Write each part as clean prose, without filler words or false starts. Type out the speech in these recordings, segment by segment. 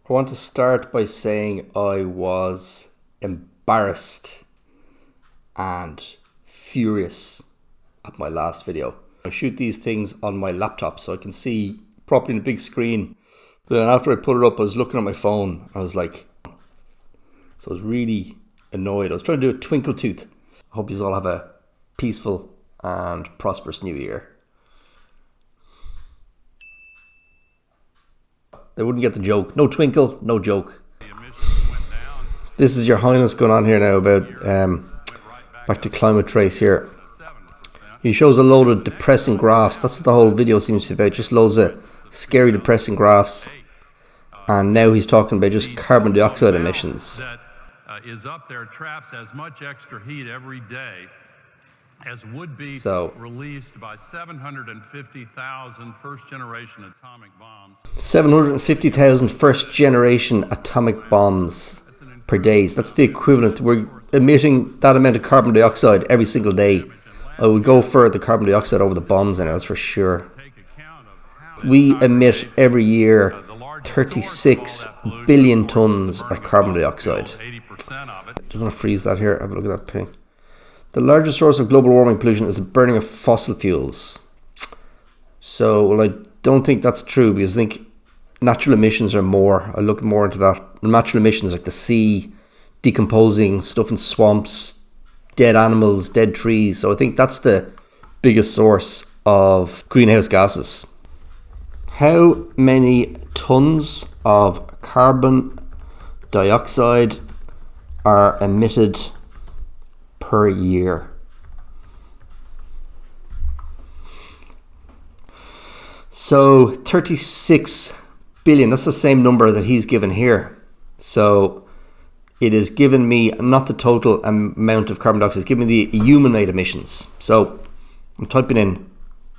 I want to start by saying I was embarrassed and furious at my last video. I shoot these things on my laptop so I can see properly in the big screen. But then after I put it up, I was looking at my phone. I was like, so I was really annoyed. I was trying to do a twinkle tooth. I hope you all have a peaceful and prosperous new year. They wouldn't get the joke. No twinkle, no joke. This is Your Highness going on here now about back to climate trace here. He shows a load of depressing graphs. That's what the whole video seems to be about. Just loads of scary, depressing graphs. And now he's talking about just carbon dioxide emissions. That is up there, traps as much extra heat every day as would be released by 750,000 first-generation atomic bombs. 750,000 first-generation atomic bombs per day. That's the equivalent. We're emitting that amount of carbon dioxide every single day. I would go for the carbon dioxide over the bombs, and that's for sure. We emit every year 36 billion tons of carbon dioxide. I just want to freeze that here. Have a look at that ping. The largest source of global warming pollution is the burning of fossil fuels. So, well, I don't think that's true because I think natural emissions are more. I look more into that. Natural emissions like the sea, decomposing stuff in swamps, dead animals, dead trees. So I think that's the biggest source of greenhouse gases. How many tons of carbon dioxide are emitted per year? So 36 billion, that's the same number that he's given here. So it is given me not the total amount of carbon dioxide, it's given me the human-made emissions. So I'm typing in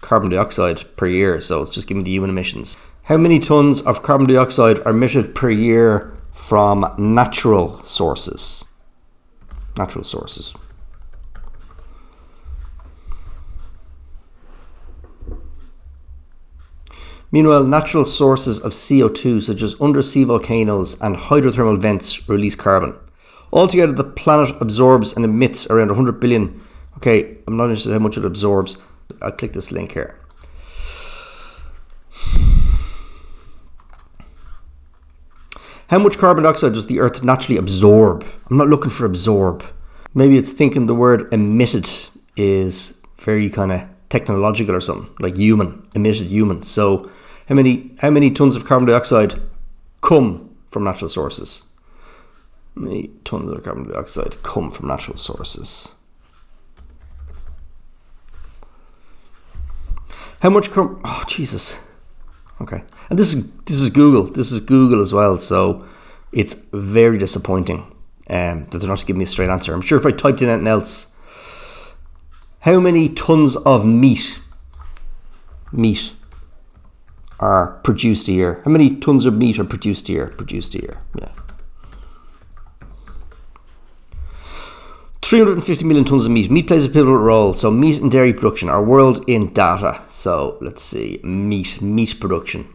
carbon dioxide per year, so it's just giving me the human emissions. How many tons of carbon dioxide are emitted per year from natural sources? Natural sources. Meanwhile, natural sources of CO2, such as undersea volcanoes and hydrothermal vents, release carbon. Altogether, the planet absorbs and emits around 100 billion. Okay, I'm not interested in how much it absorbs. I'll click this link here. How much carbon dioxide does the Earth naturally absorb? I'm not looking for absorb. Maybe it's thinking the word emitted is very kind of technological or something, like human, emitted human. So how many tons of carbon dioxide come from natural sources? How many tons of carbon dioxide come from natural sources? How much oh Jesus. Okay. And this is Google. This is Google as well, so it's very disappointing that they're not giving me a straight answer. I'm sure if I typed in anything else. How many tons of meat are produced a year? How many tons of meat are produced a year? Yeah. 350 million tons of meat. Meat plays a pivotal role. So meat and dairy production, our world in data. So let's see, meat production.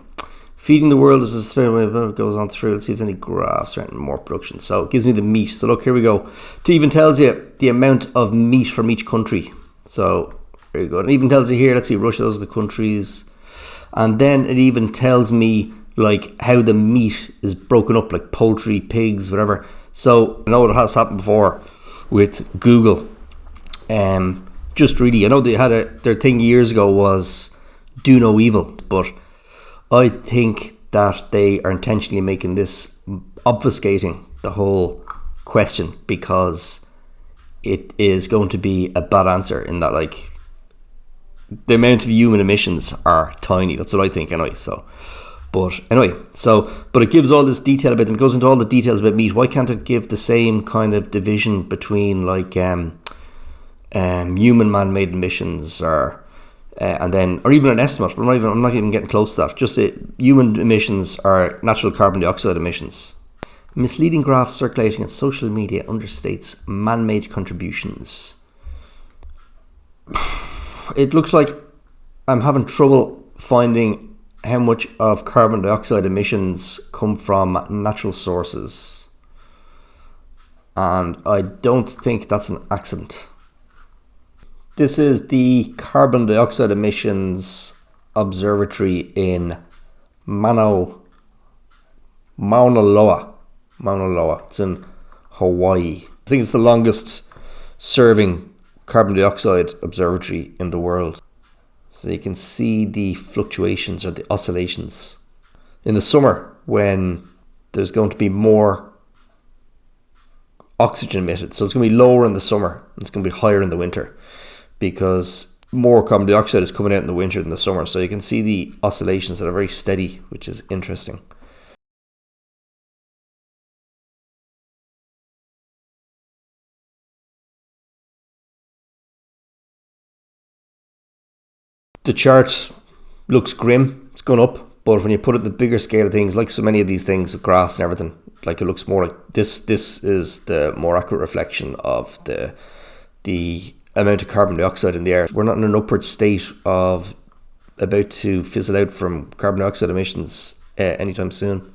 Feeding the world as it goes on through. Let's see if there's any graphs or more production. So it gives me the meat. So look, here we go. It even tells you the amount of meat from each country. So there you go. It even tells you here, let's see, Russia, those are the countries. And then it even tells me like how the meat is broken up, like poultry, pigs, whatever. So I know it has happened before with Google. Just really, I know they had their thing years ago was do no evil, but I think that they are intentionally making this obfuscating the whole question because it is going to be a bad answer in that, like, the amount of human emissions are tiny. That's what I think anyway. But it gives all this detail about them. It goes into all the details about meat. Why can't it give the same kind of division between like human man-made emissions or even an estimate? I'm not even getting close to that. Just human emissions are natural carbon dioxide emissions. Misleading graphs circulating on social media understates man-made contributions. It looks like I'm having trouble finding how much of carbon dioxide emissions come from natural sources. And I don't think that's an accident. This is the carbon dioxide emissions observatory in Mauna Loa. It's in Hawaii. I think it's the longest serving carbon dioxide observatory in the world. So you can see the fluctuations or the oscillations. In the summer, when there's going to be more oxygen emitted, so it's going to be lower in the summer, it's going to be higher in the winter, because more carbon dioxide is coming out in the winter than the summer. So you can see the oscillations that are very steady, which is interesting. The chart looks grim, it's gone up, but when you put it in the bigger scale of things, like so many of these things with graphs and everything, like it looks more like this is the more accurate reflection of the amount of carbon dioxide in the air. We're not in an upward state of about to fizzle out from carbon dioxide emissions anytime soon.